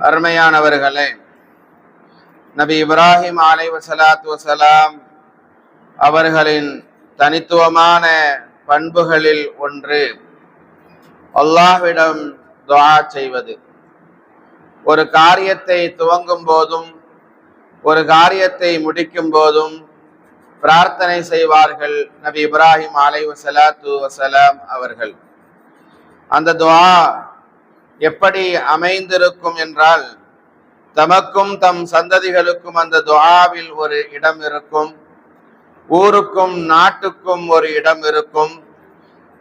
அருமையானவர்களே, நபி இப்ராஹிம் அலைஹிஸ்ஸலாத்து வஸலாம் அவர்களின் தனித்துவமான பண்புகளில் ஒன்று அல்லாஹ்விடம் துஆ செய்வது. ஒரு காரியத்தை துவங்கும் போதும் ஒரு காரியத்தை முடிக்கும் போதும் பிரார்த்தனை செய்வார்கள் நபி இப்ராஹிம் அலைஹிஸ்ஸலாத்து வஸலாம் அவர்கள். அந்த துஆ எப்படி அமைந்திருக்கும் என்றால், தமக்கும் தம் சந்ததிகளுக்கும் அந்த துஆவில் ஒரு இடம் இருக்கும், ஊருக்கும் நாட்டுக்கும் ஒரு இடம் இருக்கும்,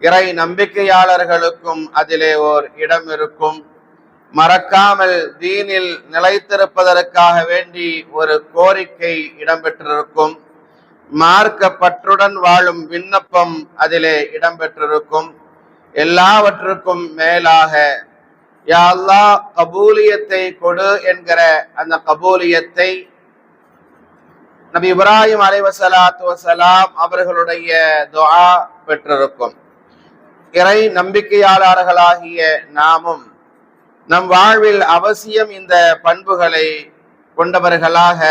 இறை நம்பிக்கையாளர்களுக்கும் அதிலே ஓர் இடம் இருக்கும், மறக்காமல் தீனில் நிலைத்திருப்பதற்காக வேண்டி ஒரு கோரிக்கை இடம்பெற்றிருக்கும், மார்க்க பற்றுடன் வாழும் விண்ணப்பம் அதிலே இடம்பெற்றிருக்கும். எல்லாவற்றுக்கும் மேலாக யா அல்லாஹ் கபூலியத்தை கொடு என்கிற அந்த கபூலியத்தை நபி இப்ராஹிம் அலைஹிஸ்ஸலாத்து வஸலாம் அவர்களுடைய துஆ பெற்றிருக்கும். இறை நம்பிக்கையாளர்களாகிய நாமும் நம் வாழ்வில் அவசியம் இந்த பண்புகளை கொண்டவர்களாக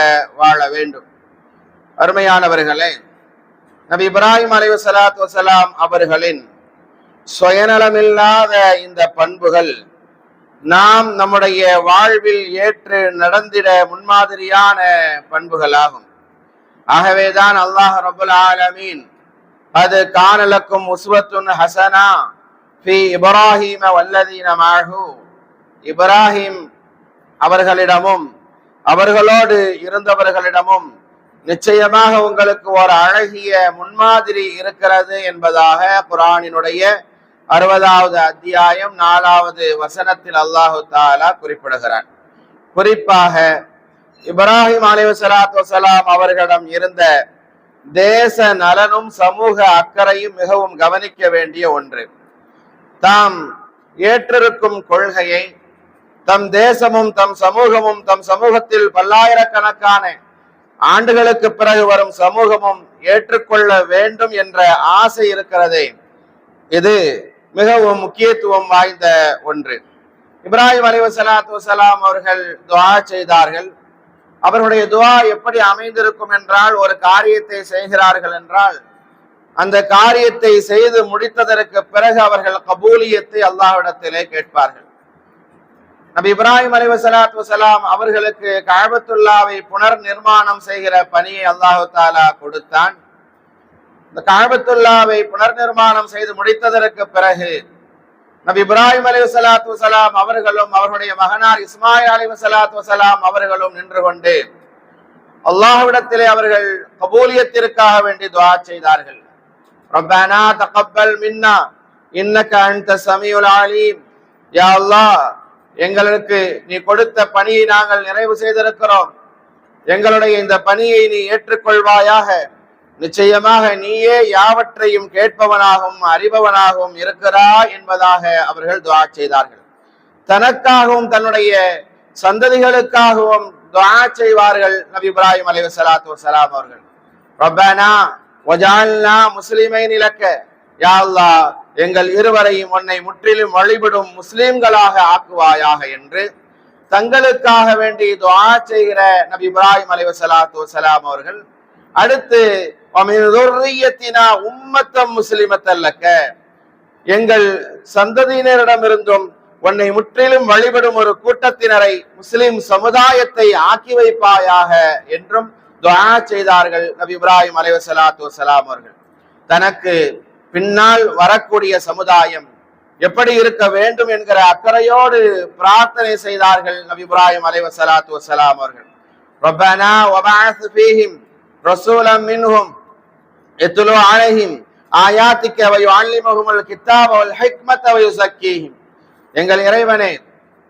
வாழ வேண்டும். அருமையானவர்களே, நபி இப்ராஹிம் அலைஹிஸ்ஸலாத்து வஸலாம் அவர்களின் சுயநலமில்லாத இந்த பண்புகள் நாம் நம்முடைய வாழ்வில் ஏற்று நடந்திட முன்மாதிரியான பண்புகளாகும். ஆகவேதான் அல்லாஹ் ரப்பல் ஆலமீன் அது கானலக்கும் உஸ்வத்துன் ஹசனா ஃபி இப்ராஹீம வல்லதீன மஅஹு, இப்ராஹிம் அவர்களிடமும் அவர்களோடு இருந்தவர்களிடமும் நிச்சயமாக உங்களுக்கு ஒரு அழகிய முன்மாதிரி இருக்கிறது என்பதாக குர்ஆனினுடைய 60வது அத்தியாயம் 4வது வசனத்தில் அல்லாஹு தஆலா குறிப்பிடுகிறார். குறிப்பாக இப்ராஹிம் அலைஹிஸ்ஸலாத்து வஸலாம் அவர்களிடம் இருந்த தேச நலனும் சமூக அக்கறையும் மிகவும் கவனிக்க வேண்டிய ஒன்று. தாம் ஏற்றிருக்கும் கொள்கையை தம் தேசமும் தம் சமூகத்தில் பல்லாயிரக்கணக்கான ஆண்டுகளுக்கு பிறகு வரும் சமூகமும் ஏற்றுக்கொள்ள வேண்டும் என்ற ஆசை இருக்கிறதே, இது மிகவும் முக்கியத்துவம் வாய்ந்த ஒன்று. இப்ராஹிம் அலைஹிஸ்ஸலாத்து வஸலாம் அவர்கள் துஆ செய்தார்கள். அவர்களுடைய துஆ எப்படி அமைந்திருக்கும் என்றால், ஒரு காரியத்தை செய்கிறார்கள் என்றால் அந்த காரியத்தை செய்து முடித்ததற்கு பிறகு அவர்கள் கபூலியத்தை அல்லாஹ்விடத்திலே கேட்பார்கள். நபி இப்ராஹிம் அலைஹிஸ்ஸலாத்து வஸலாம் அவர்களுக்கு கஅபத்துல்லாவை புனர் நிர்மாணம் செய்கிற பணியை அல்லாஹ் தஆலா கொடுத்தான். இந்த கஅபத்துல்லாவை புனர் நிர்மாணம் செய்து முடித்ததற்கு பிறகு நபி இப்ராஹிம் அலைஹிஸ்ஸலாத்து வஸலாம் அவர்களும் அவருடைய மகனார் இஸ்மாயில் அலைஹிஸ்ஸலாத்து வஸலாம் அவர்களும் நின்று கொண்டு அல்லாஹ்விடத்திலே அவர்கள் கபூலியத்திற்காக வேண்டி துஆ செய்தார்கள். ரப்பனா தகப்பல் மின்னா இன்னக அன்த ஸமீஉல் அலீம். யா அல்லாஹ், எங்களுக்கு நீ கொடுத்த பணியை நாங்கள் நிறைவு செய்திருக்கிறோம், எங்களுடைய இந்த பணியை நீ ஏற்றுக்கொள்வாயாக. நிச்சயமாக நீயே யாவற்றையும் கேட்பவனாகவும் அறிபவனாகவும் இருக்கிறாய் என்பதாக அவர்கள் துஆ செய்தார்கள். தனக்காகவும் தன்னுடைய சந்ததிகளுக்காகவும் துஆ செய்வார்கள் நபி இப்ராஹிம் அலைஹிஸ்ஸலாத்து வஸலாம் அவர்கள். ரப்பனா வஜஅல்னா முஸ்லிமைன் லக்க, யா அல்லாஹ், எங்கள் இருவரையும் உன்னை முற்றிலும் வழிபடும் முஸ்லிம்களாக ஆக்குவாயாக என்று தங்களுக்காக வேண்டி துஆ செய்கிற நபி இப்ராஹிம் அலைஹிஸ்ஸலாத்து வஸலாம் அவர்கள் அடுத்து உம்மத்தம் முஸ்லிமத்தல் லக்க, எங்கள் சந்ததியினரிடமிருந்தும் உன்னை முற்றிலும் வழிபடும் ஒரு கூட்டத்தினரை, முஸ்லிம் சமுதாயத்தை ஆக்கி வைப்பாயாக என்றும் துஆ செய்தார்கள் நபி இப்ராஹிம் அலைஹிஸ்ஸலாத்து வஸலாம் அவர்கள். தனக்கு பின்னால் வரக்கூடிய சமுதாயம் எப்படி இருக்க வேண்டும் என்கிற அக்கறையோடு பிரார்த்தனை செய்தார்கள் நபி இப்ராஹிம் அலைஹிஸ்ஸலாத்து வஸலாம் அவர்கள். ரப்பனா வபஅஸ் ஃபீஹிம் ரசூலன் மின்ஹும் யத்லு அலைஹிம் ஆயாத்திக வ யுஅல்லிமுஹுல் கிதாப வல் ஹிக்மத வ யுஸக்கீஹிம். எங்கள் இறைவனே,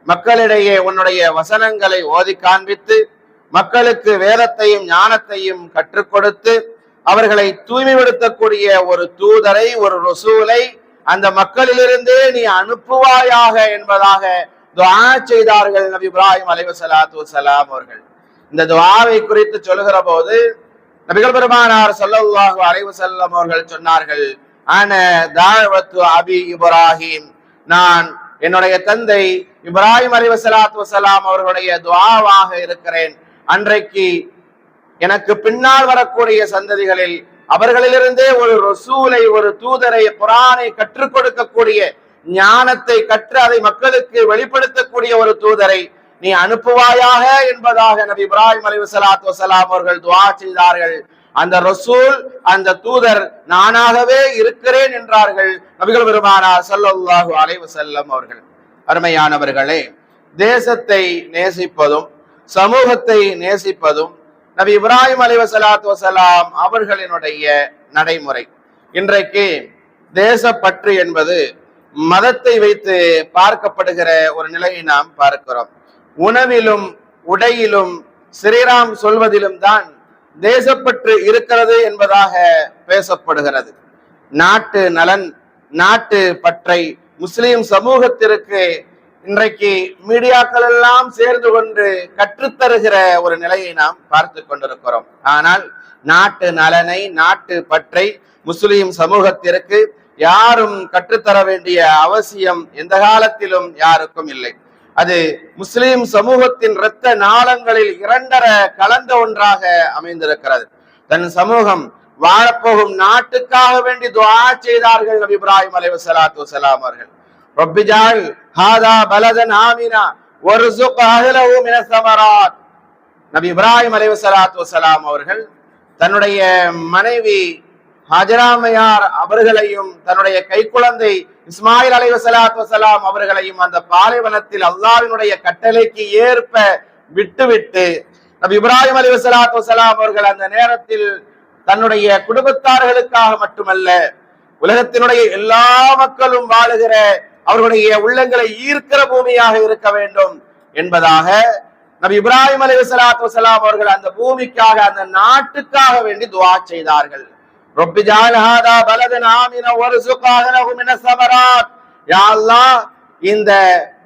மக்களிடையே உன்னுடைய வசனங்களை ஓதி காண்பித்து மக்களுக்கு வேதத்தையும் ஞானத்தையும் கற்றுக் கொடுத்து அவர்களை தூய்மைப்படுத்தக்கூடிய ஒரு தூதரை, ஒரு ரசூலை அந்த மக்களிலிருந்தே நீ அனுப்புவாயாக என்பதாக துஆ செய்தார்கள் நபி இப்ராஹிம் அலைஹிஸ்ஸலாத்து வஸலாம் அவர்கள். இந்த துஆவை குறித்து சொல்லுகிற போது நபிகள் பெருமானார் ஸல்லல்லாஹு அலைஹி வஸல்லம் அவர்கள் சொன்னார்கள், அன தாவத்து அபி இப்ராஹிம், நான் என்னுடைய தந்தை இப்ராஹிம் அலைஹிஸ்ஸலாத்து வஸலாம் அவர்களுடைய துஆவாக இருக்கிறேன். அன்றைக்கு எனக்கு பின்னால் வரக்கூடிய சந்ததிகளில் அவர்களிலிருந்தே ஒரு ரசூலை, ஒரு தூதரை, குர்ஆனை கற்றுக் கொடுக்கக்கூடிய, ஞானத்தை கற்று அதை மக்களுக்கு வெளிப்படுத்தக்கூடிய ஒரு தூதரை நீ அனுப்புவாயாக என்பதாக நபி இப்ராஹிம் அலைஹிஸ்ஸலாத்து வஸலாம் அவர்கள் துஆ செய்தார்கள். அந்த ரசூல், அந்த தூதர் நானாகவே இருக்கிறேன் என்றார்கள் நபிகள் பெருமானார் ஸல்லல்லாஹு அலைஹி வஸல்லம் அவர்கள். அருமையானவர்களே, தேசத்தை நேசிப்பதும் சமூகத்தை நேசிப்பதும் நபி இப்ராஹிம் அலைஹிஸ்ஸலாத்து வஸலாம் அவர்களினுடைய நடைமுறை. இன்றைக்கு தேசப்பற்று என்பது மதத்தை வைத்து பார்க்கப்படுகிற ஒரு நிலையை நாம் பார்க்கிறோம். உணவிலும் உடையிலும் ஸ்ரீராம் சொல்வதிலும் தான் தேசப்பற்று இருக்கிறது என்பதாக பேசப்படுகிறது. நாட்டு நலன், நாட்டு பற்றை முஸ்லிம் சமூகத்திற்கு இன்றைக்கு மீடியாக்கள் எல்லாம் சேர்ந்து கொண்டு கற்றுத்தருகிற ஒரு நிலையை நாம் பார்த்து கொண்டிருக்கிறோம். ஆனால் நாட்டு நலனை, நாட்டு பற்றை முஸ்லிம் சமூகத்திற்கு யாரும் கற்றுத்தர வேண்டிய அவசியம் எந்த காலத்திலும் யாருக்கும் இல்லை. அது முஸ்லிம் சமூகத்தின் இரத்த நாளங்களில் இரண்டர கலந்த ஒன்றாக அமைந்திருக்கிறது. தன் சமூகம் வாழப்போகும் நாட்டுக்காக வேண்டி துஆ செய்தார்கள் நபி இப்ராஹிம் அலைஹிஸ்ஸலாத்து வஸலாம் அவர்கள். ரப்பிஜால் ஹாதா பலதன் ஆமினா வர்ஸுக் அஹ்லஹு மினஸ் ஸமராத். நபி இப்ராஹிம் அலைஹிஸ்ஸலாத்து வஸலாம் அவர்கள் தன்னுடைய மனைவி ஹாஜராமையார் அவர்களையும் தன்னுடைய கைக்குழந்தை இஸ்மாயில் அலைஹிஸ்ஸலாத்து வஸலாம் அவர்களையும் அந்த பாலைவனத்தில் அல்லாஹ்வினுடைய கட்டளைக்கு ஏற்ப விட்டுவிட்டு நபி இப்ராஹிம் அலைஹிஸ்ஸலாத்து வஸலாம் அவர்கள் அந்த நேரத்தில் தன்னுடைய குடும்பத்தார்களுக்காக மட்டுமல்ல, உலகத்தினுடைய எல்லா மக்களும் வாழுகிற, அவர்களுடைய உள்ளங்களை ஈர்க்கிற பூமியாக இருக்க வேண்டும் என்பதாக நபி இப்ராஹிம் அலைஹிஸ்ஸலாத்து வஸலாம் அவர்கள் அந்த பூமிக்காக, அந்த நாட்டுக்காக வேண்டி துஆ செய்தார்கள். ரப்பி ஜஅல் ஹாதா பலதன் ஆமினா வர்ஸுக் அஹ்லஹு மினஸ் ஸமராத். யா அல்லாஹ், இந்த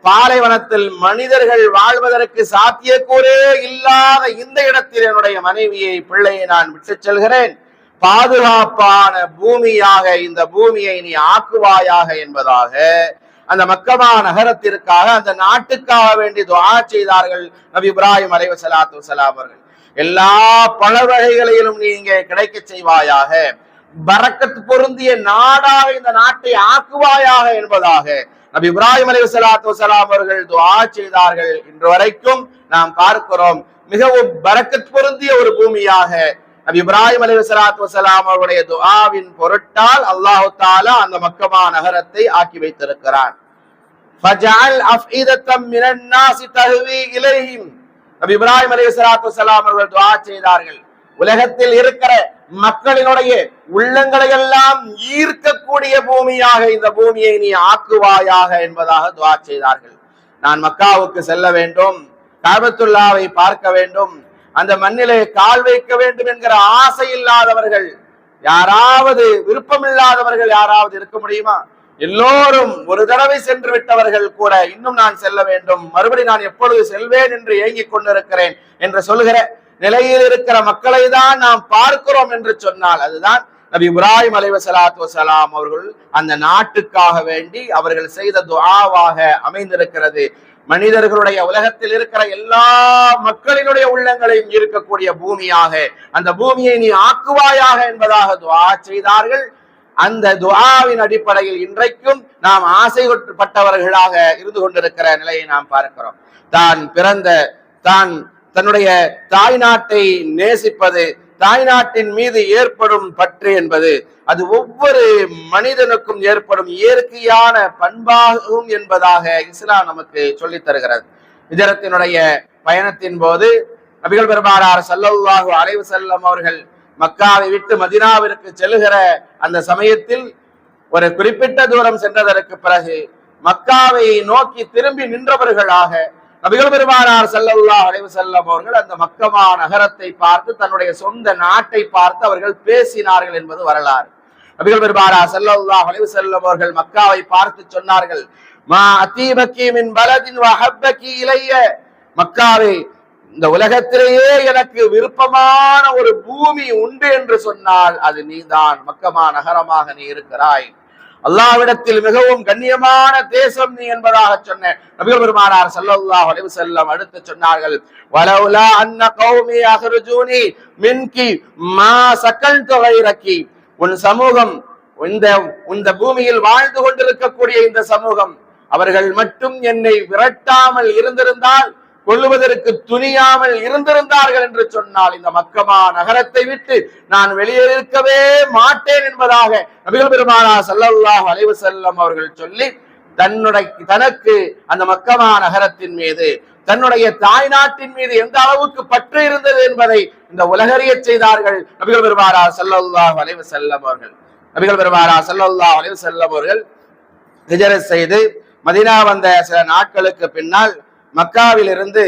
பாலைவனத்தில் மனிதர்கள் வாழ்வதற்கு சாத்தியக்கூறே இல்லாத இந்த இடத்தில் என்னுடைய மனைவியை, பிள்ளையை நான் விட்டு செல்கிறேன். பாதுகாப்பான பூமியாக இந்த பூமியை நீ ஆக்குவாயாக என்பதாக அந்த மக்கமா நகரத்திற்காக, அந்த நாட்டுக்காக வேண்டி துஆ செய்தார்கள் நபி இப்ராஹிம் அலைஹிஸ்ஸலாத்து வஸலாம் அவர்கள். எல்லா பழ வகைகளையும் நீ இங்கே கிடைக்க செய்வாயாக, பரக்கத் பொருந்திய நாடாக இந்த நாட்டை ஆக்குவாயாக என்பதாக நபி இப்ராஹிம் அலைஹிஸ்ஸலாத்து வஸலாம் அவர்கள் துஆ செய்தார்கள். இன்று வரைக்கும் நாம் பார்க்கிறோம், மிகவும் பரக்கத் பொருந்திய ஒரு பூமியாக நபி இப்ராஹிம் அலைஹிஸ்ஸலாத்து வஸலாம் அவருடைய துஆவின் பொருட்டால் அல்லாஹ் தஆலா அந்த மக்கமா நகரத்தை ஆக்கி வைத்திருக்கிறான். ஃபஜஅல் அஃஇதத்தம் மினன் நாஸி தஹ்வி இலைஹிம். நபி இப்ராஹிம் அலைஹிஸ்ஸலாத்து வஸலாம் அவர்கள் துஆ செய்தார்கள், உலகத்தில் இருக்கிற மக்களினுடைய உள்ளங்களை எல்லாம் ஈர்க்கக்கூடிய பூமியாக இந்த பூமியை நீ ஆக்குவாயாக என்பதாக துஆ செய்தார்கள். நான் மக்காவுக்கு செல்ல வேண்டும், கஅபத்துல்லாவை பார்க்க வேண்டும், அந்த மண்ணிலே கால் வைக்க வேண்டும் என்கிற ஆசை இல்லாதவர்கள் யாராவது, விருப்பமில்லாதவர்கள் யாராவது இருக்க முடியுமா? எல்லோரும் ஒரு தடவை சென்று விட்டவர்கள் கூட இன்னும் நான் செல்ல வேண்டும், மறுபடி நான் எப்பொழுது செல்வேன் என்று ஏங்கிக் கொண்டிருக்கிறேன் என்று சொல்கிற நிலையில் இருக்கிற மக்களை தான் நாம் பார்க்கிறோம் என்று சொன்னால், அதுதான் நபி இப்ராஹிம் அலைஹிஸ்ஸலாத்து வஸலாம் அவர்கள் அந்த நாட்டுக்காக வேண்டி அவர்கள் செய்த துஆவாக அமைந்திருக்கிறது. மனிதர்களுடைய, உலகத்தில் இருக்கிற எல்லா மக்களினுடைய உள்ளங்களையும் இருக்கக்கூடிய பூமியாக அந்த பூமியை நீ ஆக்குவாயாக என்பதாக துஆ செய்தார்கள். அந்த துஆவின் அடிப்படையில் இன்றைக்கும் நாம் ஆசைப்பட்டவர்களாக இருந்து கொண்டிருக்கிற நிலையை நாம் பார்க்கிறோம். தன்னுடைய தாய் நாட்டை நேசிப்பது, தாய் நாட்டின் மீது ஏற்படும் பற்று என்பது அது ஒவ்வொரு மனிதனுக்கும் ஏற்படும் இயற்கையான பண்பாகும் என்பதாக இஸ்லாம் நமக்கு சொல்லித் தருகிறது. ஹிஜ்ரத்தினுடைய பயணத்தின் போது நபிகள் பெருமானார் ஸல்லல்லாஹு அலைஹி வஸல்லம் அவர்கள் மக்காவை விட்டு மதீனாவிற்கு செல்லுகிற அந்த சமயத்தில் ஒரு குறிப்பிட்ட தூரம் சென்றதற்கு பிறகு மக்காவை நோக்கி திரும்பி நின்றவர்களாக நபிகள் பெருமானார் ஸல்லல்லாஹு அலைஹி வஸல்லம் அவர்கள் அந்த மக்கமா நகரத்தை பார்த்து, தன்னுடைய சொந்த நாட்டை பார்த்து அவர்கள் பேசினார்கள் என்பது வரலாறு. நபிகள் பெருமானார் ஸல்லல்லாஹு அலைஹி வஸல்லம் அவர்கள் மக்காவை பார்த்து சொன்னார்கள், மா அதீபகி மின் பலதின் வஹப்பகி இலைய. மக்காவை, இந்த உலகத்திலேயே எனக்கு விருப்பமான ஒரு பூமி உண்டு என்று சொன்னால் அது நீதான், மக்கமா நகரமாக நீ இருக்கிறாய். அல்லாஹ்விடத்தில் மிகவும் கண்ணியமான தேசம் நீ என்பதாக சொன்ன நபிகள் பெருமானார் ஸல்லல்லாஹு அலைஹி வஸல்லம் அடுத்து சொன்னார்கள், வலௌலா அன்ன கௌமி அஹ்ருஜூனி மின்கி மா சகல்து கைரகி. உன் சமூகம், இந்த பூமியில் வாழ்ந்து கொண்டிருக்கக்கூடிய இந்த சமூகம், அவர்கள் மட்டும் என்னை விரட்டாமல் இருந்திருந்தால், கொள்ளுவதற்கு துணியாமல் இருந்திருந்தார்கள் என்று சொன்னால், இந்த மக்கமா நகரத்தை விட்டு நான் வெளியேறிக்கவே மாட்டேன் என்பதாக நபிகள் பெருமானார் ஸல்லல்லாஹு அலைஹி வஸல்லம் அவர்கள் சொல்லி, தனக்கு அந்த மக்கமா நகரத்தின் மீது, தன்னுடைய தாய் நாட்டின் மீது எந்த அளவுக்கு பற்று இருந்தது என்பதை இந்த உலகறிய செய்தார்கள் நபிகள் பெருமானார் ஸல்லல்லாஹு அலைஹி வஸல்லம் அவர்கள். நபிகள் பெருமானார் ஸல்லல்லாஹு அலைஹி வஸல்லம் அவர்கள் ஹிஜ்ரத் செய்து மதீனா வந்த சில நாட்களுக்கு பின்னால் மக்காவில் இருந்து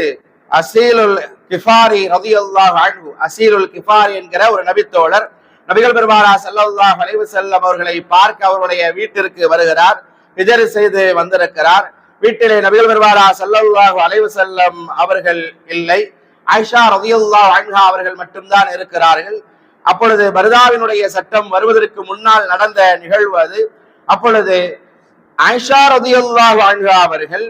அசீலுல் கிஃபாரி ரலியல்லாஹு அன்ஹு, அசீலுல் கிஃபாரி என்கிற ஒரு நபித்தோழர் நபிகள் பெருமானார் ஸல்லல்லாஹு அலைஹி வஸல்லம் அவர்களை பார்க்க அவருடைய வீட்டிற்கு வருகிறார். ஹிஜ்ரத் செய்து வந்திருக்கிறார். வீட்டிலே நபிகள் பெருமானார் ஸல்லல்லாஹு அலைஹி வஸல்லம் அவர்கள் இல்லை, ஆயிஷா ரலியல்லாஹு அன்ஹா அவர்கள் மட்டும்தான் இருக்கிறார்கள். அப்பொழுது பர்தாவினுடைய சட்டம் வருவதற்கு முன்னால் நடந்த நிகழ்வு அது. அப்பொழுது ஆயிஷா ரலியல்லாஹு அன்ஹா அவர்கள்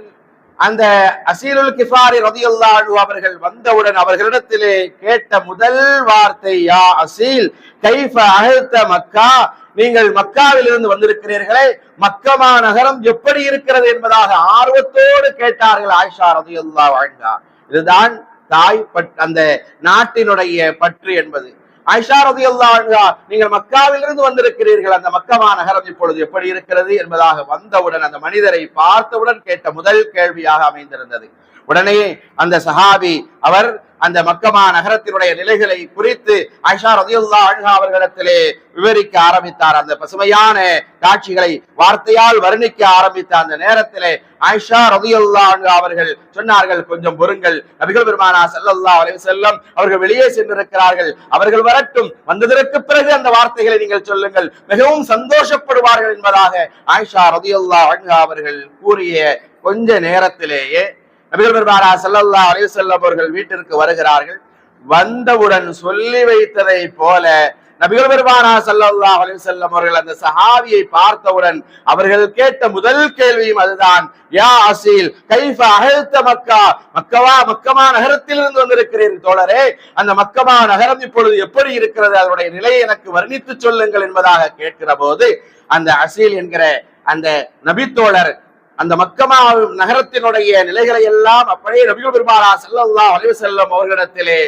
அந்த அசீலுல் கிஃபாரி ரலியல்லாஹு அன்ஹு அவர்கள் வந்தவுடன் அவர்களிடத்திலே கேட்ட முதல் வார்த்தை, யா அசீல் கைஃப அஹல்த மக்கா, நீங்கள் மக்காவில் இருந்து வந்திருக்கிறீர்களே, மக்கமா நகரம் எப்படி இருக்கிறது என்பதாக ஆர்வத்தோடு கேட்டார்கள் ஆயிஷா ரலியல்லாஹு அன்ஹா. இதுதான் தாய் அந்த நாட்டினுடைய பற்று என்பது. ஆயிஷா ரலியல்லாஹு அன்ஹா, நீங்கள் மக்காவில் இருந்து வந்திருக்கிறீர்கள், அந்த மக்கமா நகரம் இப்பொழுது எப்படி இருக்கிறது என்பதாக வந்தவுடன், அந்த மனிதரை பார்த்தவுடன் கேட்ட முதல் கேள்வியாக அமைந்திருந்தது. உடனே அந்த சஹாபி அவர் அந்த மக்கமா நகரத்தினுடைய நிலைகளை குறித்து ஆயிஷா ரலியல்லாஹு அன்ஹா அவர்களிடத்திலே விவரிக்க ஆரம்பித்தார். அந்த பசுமையான காட்சிகளை வார்த்தையால் வர்ணிக்க ஆரம்பித்த அந்த நேரத்திலே ஆயிஷா ரலியல்லாஹு அன்ஹா அவர்கள் சொன்னார்கள், கொஞ்சம் பொறுங்கள், நபிகள் பெருமானார் ஸல்லல்லாஹு அலைஹி வஸல்லம் அவர்கள் வெளியே சென்றிருக்கிறார்கள், அவர்கள் வரட்டும், வந்ததற்கு பிறகு அந்த வார்த்தைகளை நீங்கள் சொல்லுங்கள், மிகவும் சந்தோஷப்படுவார்கள் என்பதாக ஆயிஷா ரலியல்லாஹு அன்ஹா அவர்கள் கூறிய கொஞ்ச நேரத்திலேயே நபிகள் பெருமானார் ஸல்லல்லாஹு அலைஹி வஸல்லம் அவர்கள் வீட்டிற்கு வருகிறார்கள். வந்தவுடன் சொல்லி வைத்ததை போல நபிகள் பெருமானார் ஸல்லல்லாஹு அலைஹி வஸல்லம் அவர்கள் அந்த சஹாபியை பார்த்தவுடன் அவர்கள் கேட்ட முதல் கேள்வியும் அதுதான், யா அசீல் கைஃப அஹல்த மக்கா, மக்கமா நகரத்திலிருந்து வந்திருக்கிறீர்கள் தோழரே, அந்த மக்கமா நகரம் இப்பொழுது எப்படி இருக்கிறது, அதனுடைய நிலையை எனக்கு வர்ணித்து சொல்லுங்கள் என்பதாக கேட்கிற போது அந்த அசீல் என்கிற அந்த நபித்தோழர் அந்த மக்கமா நகரத்தினுடைய நிலைகளை எல்லாம் அப்படியே நபிகள் பெருமானார் ஸல்லல்லாஹு அலைஹி வஸல்லம் அவர்களிடத்திலே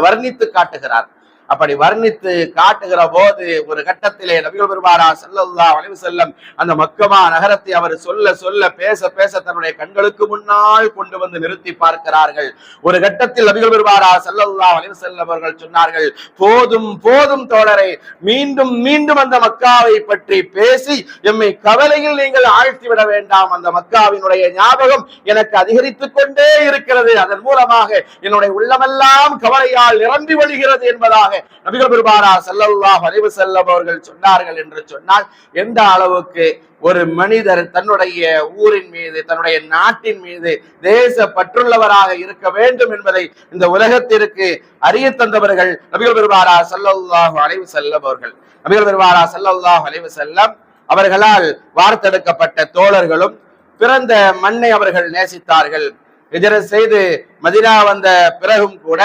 வர்ணித்து காட்டுகிறார். அப்படி வர்ணித்து காட்டுகிற போது ஒரு கட்டத்திலே நபிகள் பெருமானார் ஸல்லல்லாஹு அலைஹி வஸல்லம் அந்த மக்கமா நகரத்தை அவர் சொல்ல சொல்ல பேச பேச தன்னுடைய கண்களுக்கு முன்னால் கொண்டு வந்து நிறுத்தி பார்க்கிறார்கள். ஒரு கட்டத்தில் நபிகள் பெருமானார் ஸல்லல்லாஹு அலைஹி வஸல்லம் அவர்கள் சொன்னார்கள், போதும் போதும் தோழரே, மீண்டும் மீண்டும் அந்த மக்காவை பற்றி பேசி எம்மை கவலையில் நீங்கள் ஆழ்த்திவிட வேண்டாம். அந்த மக்காவினுடைய ஞாபகம் எனக்கு அதிகரித்துக் கொண்டே இருக்கிறது, அதன் மூலமாக என்னுடைய உள்ளமெல்லாம் கவலையால் நிரம்பி வழிகிறது என்பதாக நபிகள் பெருமானார் ஸல்லல்லாஹு அலைஹி வஸல்லம் அவர்கள் சொன்னார்கள். என்று சொன்னால் எந்த அளவுக்கு ஒரு மனிதர் தன்னுடைய ஊரின் மீது, தன்னுடைய நாட்டின் மீது தேச பற்றுள்ளவராக இருக்க வேண்டும் என்பதை இந்த உலகத்திற்கு அறிய தந்தவர்கள் நபிகள் பெருமானார் ஸல்லல்லாஹு அலைஹி வஸல்லம் அவர்கள். நபிகள் பெருமானார் ஸல்லல்லாஹு அலைஹி வஸல்லம் அவர்களால் வார்த்தெடுக்கப்பட்ட தோழர்களும் பிறந்த மண்ணை அவர்கள் நேசித்தார்கள். ஹிஜ்ரத் செய்து மதீனா வந்த பிறகும் கூட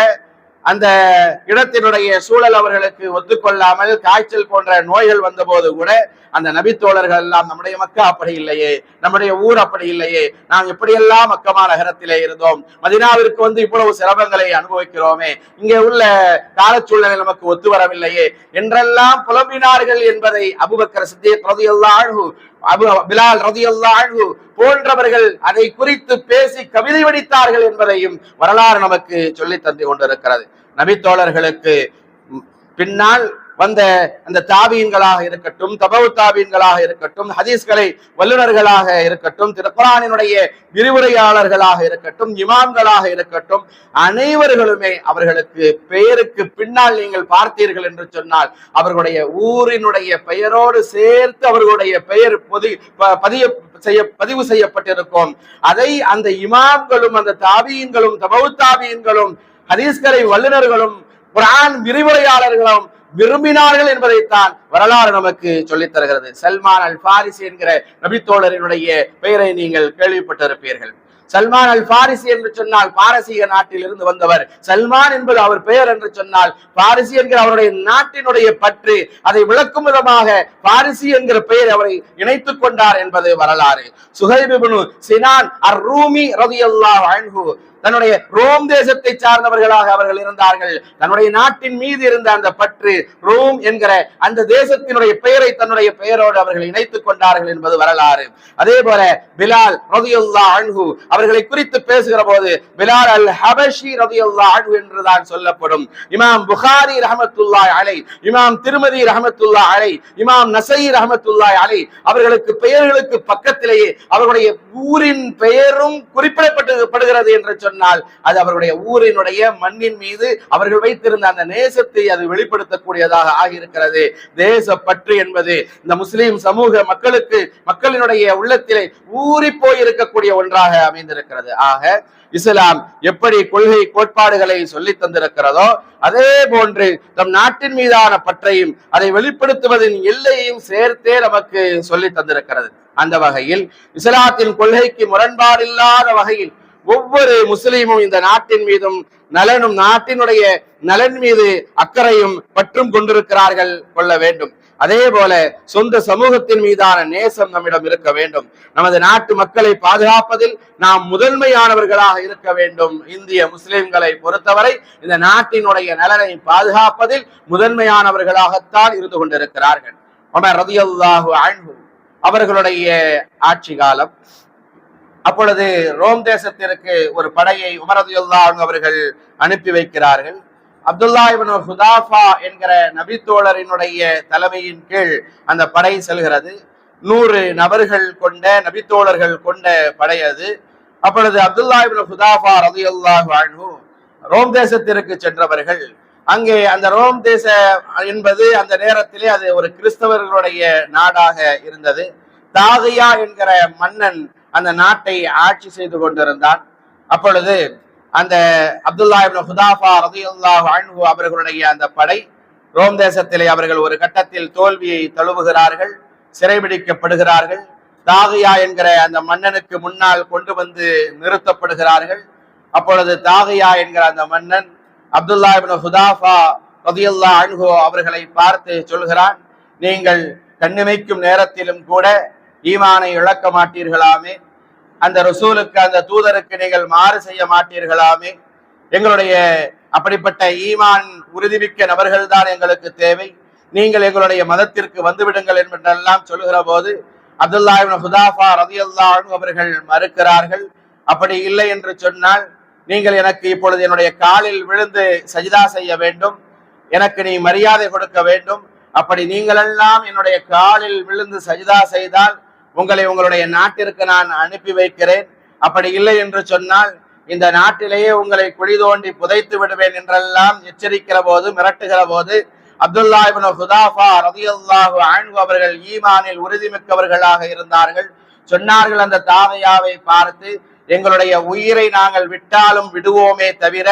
அந்த இடத்தினுடைய சூழல் அவர்களுக்கு ஒத்துக்கொள்ளாமல் காய்ச்சல் போன்ற நோய்கள் வந்த போது கூட அந்த நபித்தோழர்கள் எல்லாம், நம்முடைய மக்கா அப்படி இல்லையே, நம்முடைய ஊர் அப்படி இல்லையே, நாம் எப்படியெல்லாம் மக்கமா நகரத்திலே இருந்தோம், மதீனாவிற்கு வந்து இவ்வளவு சிரமங்களை அனுபவிக்கிறோமே, இங்கே உள்ள காலச்சூழ்நிலை நமக்கு ஒத்து வரவில்லையே என்றெல்லாம் புலம்பினார்கள் என்பதை அபூபக்கர் சித்தீக் ரலியல்லாஹு அன்ஹு, பிலால் ரலியல்லாஹு அன்ஹு போன்றவர்கள் அதை குறித்து பேசி கவிதை வடித்தார்கள் என்பதையும் வரலாறு நமக்கு சொல்லி தந்து கொண்டிருக்கிறது. நபித்தோழர்களுக்கு பின்னால் வந்த அந்த தாபீன்களாக இருக்கட்டும், தபவு தாபீன்களாக இருக்கட்டும், ஹதீஸ்களை வல்லுநர்களாக இருக்கட்டும், திருக்குர்ஆனினுடைய விரிவுரையாளர்களாக இருக்கட்டும், இமாம்களாக இருக்கட்டும், அனைவர்களுமே அவர்களுக்கு பெயருக்கு பின்னால் நீங்கள் பார்த்தீர்கள் என்று சொன்னால் அவர்களுடைய ஊரினுடைய பெயரோடு சேர்த்து அவர்களுடைய பெயர் பதிவு செய்யப்பட்டிருக்கும். அதை அந்த இமாம்களும் அந்த தாபீன்களும் தபவு தாபீன்களும் ஹதீஸ்களை வல்லுநர்களும் குர்ஆன் விரிவுரையாளர்களும் விரும்பினார்கள் என்பதைத்தான் வரலாறு நமக்கு சொல்லித் தருகிறது. சல்மான் அல் பாரிசி என்கிற நபித்தோழரினுடைய பெயரை நீங்கள் கேள்விப்பட்டிருப்பீர்கள். சல்மான் அல் பாரிசி என்று சொன்னால் பாரசீக நாட்டில் இருந்து வந்தவர். சல்மான் என்பது அவர் பெயர் என்று சொன்னால் பாரிசி என்கிற அவருடைய நாட்டினுடைய பற்று, அதை விளக்கும் விதமாக பாரிசி என்கிற பெயர் அவரை இணைத்துக் கொண்டார் என்பது வரலாறு. சுஹைப் இப்னு சினான் அர்-ரூமி ரலியல்லாஹு அன்ஹு தன்னுடைய ரோம் தேசத்தை சார்ந்தவர்களாக அவர்கள் இருந்தார்கள். தன்னுடைய நாட்டின் மீது இருந்த அந்த பற்று, ரோம் என்கிற அந்த தேசத்தினுடைய பெயரை தன்னுடைய பெயரோடு அவர்கள் இணைத்துக் கொண்டார்கள் என்பது வரலாறு. அதே போல பிலால் ரலியல்லாஹு அன்ஹு அவர்களை குறித்து பேசுகிற போது பிலால் அல் ஹபஷி ரலியல்லாஹு அன்ஹு என்றுதான் சொல்லப்படும். இமாம் புகாரி ரஹ்மத்துல்லாஹி அலைஹி, இமாம் திருமதி ரஹ்மத்துல்லாஹி அலைஹி, இமாம் நஸஈ ரஹ்மத்துல்லாஹி அலைஹி அவர்களுக்கு பெயர்களுக்கு பக்கத்திலேயே அவர்களுடைய ஊரின் பெயரும் குறிப்பிடப்படுகிறது என்று சொன்னால் அது அவருடைய ஊரினுடைய மண்ணின் மீது அவர்கள் வைத்திருந்த அந்த நேசத்தை அது வெளிப்படுத்தக்கூடியதாக ஆகியிருக்கிறது. தேசப்பற்று என்பது இந்த முஸ்லிம் சமூக மக்களினுடைய உள்ளத்திலே ஊறி போய் இருக்கக்கூடிய ஒன்றாக அமைந்திருக்கிறது. ஆக இஸ்லாம் எப்படி கொள்கை கோட்பாடுகளை சொல்லி தந்திருக்கிறதோ அதே போன்று நம் நாட்டின் மீதான பற்றையும் அதை வெளிப்படுத்துவதின் எல்லையையும் சேர்த்தே நமக்கு சொல்லி தந்திருக்கிறது. அந்த வகையில் இஸ்லாத்தின் கொள்கைக்கு முரண்பாடில்லாத வகையில் ஒவ்வொரு முஸ்லீமும் இந்த நாட்டின் மீதும் நலனும் நாட்டினுடைய நலன் மீது அக்கறையும் பற்றும் கொண்டிருக்கிறார்கள் கொள்ள வேண்டும். அதே போல சொந்த சமூகத்தின் மீதான நேசம் நம்மிடம் இருக்க வேண்டும். நமது நாட்டு மக்களை பாதுகாப்பதில் நாம் முதன்மையானவர்களாக இருக்க வேண்டும். இந்திய முஸ்லிம்களை பொறுத்தவரை இந்த நாட்டினுடைய நலனை பாதுகாப்பதில் முதன்மையானவர்களாகத்தான் இருந்து கொண்டிருக்கிறார்கள். உமர் ரலியல்லாஹு அன்ஹு அவர்களுடைய ஆட்சி காலம். அப்பொழுது ரோம் தேசத்திற்கு ஒரு படையை உமர் ரலியல்லாஹு அன்ஹு அவர்கள் அனுப்பி வைக்கிறார்கள். அப்துல்லா இப்னு ஹுதாஃபா என்கிற நபித்தோழரினுடைய தலைமையின் கீழ் அந்த படை செல்கிறது. 100 நபர்கள் கொண்ட நபித்தோழர்கள் கொண்ட படை அது. அப்பொழுது அப்துல்லா இப்னு ஹுதாஃபா ரலியல்லாஹு அன்ஹு ரோம் தேசத்திற்கு சென்றவர்கள். அங்கே அந்த ரோம் தேச என்பது அந்த நேரத்திலே அது ஒரு கிறிஸ்தவர்களுடைய நாடாக இருந்தது. தாகியா என்கிற மன்னன் அந்த நாட்டை ஆட்சி செய்து கொண்டிருந்தான். அப்பொழுது அந்த அப்துல்லா இப்னு ஹுதாஃபா ரலியல்லாஹு அன்ஹு அவர்களுடைய அந்த படை ரோம் தேசத்திலே அவர்கள் ஒரு கட்டத்தில் தோல்வியை தழுவுகிறார்கள், சிறைபிடிக்கப்படுகிறார்கள். தாகியா என்கிற அந்த மன்னனுக்கு முன்னால் கொண்டு வந்து நிறுத்தப்படுகிறார்கள். அப்பொழுது தாகியா என்கிற அந்த மன்னன் அப்துல்லா இப்னு ஹுதாஃபா ரலியல்லாஹு அன்ஹு அவர்களை பார்த்து சொல்கிறான், நீங்கள் கண்ணிமைக்கும் நேரத்திலும் கூட ஈமானை இழக்க மாட்டீர்களாமே, அந்த ரசூலுக்கு அந்த தூதருக்கு நீங்கள் மாறு செய்ய மாட்டீர்களாமே, எங்களுடைய அப்படிப்பட்ட ஈமான் உறுதிமிக்க நபர்கள் தான் எங்களுக்கு தேவை, நீங்கள் எங்களுடைய மதத்திற்கு வந்துவிடுங்கள் என்றெல்லாம் சொல்லுகிற போது அப்துல்லா இப்னு ஹுதாஃபா ரலியல்லாஹு அன்ஹு அவர்கள் மறுக்கிறார்கள். அப்படி இல்லை என்று சொன்னால் நீங்கள் எனக்கு இப்பொழுது என்னுடைய காலில் விழுந்து சஜிதா செய்ய வேண்டும், எனக்கு நீ மரியாதை கொடுக்க வேண்டும். அப்படி நீங்களெல்லாம் என்னுடைய காலில் விழுந்து சஜிதா செய்தால் உங்களை உங்களுடைய நாட்டிற்கு நான் அனுப்பி வைக்கிறேன். அப்படி இல்லை என்று சொன்னால் இந்த நாட்டிலேயே உங்களை குழி தோண்டி புதைத்து விடுவேன் என்றெல்லாம் எச்சரிக்கிற போது, மிரட்டுகிற போது அப்துல்லா இப்னு ஹுதாஃபா ரலியல்லாஹு அன்ஹு அவர்கள் ஈமானில் உறுதிமிக்கவர்களாக இருந்தார்கள். சொன்னார்கள் அந்த தாகியாவை பார்த்து, எங்களுடைய உயிரை நாங்கள் விட்டாலும் விடுவோமே தவிர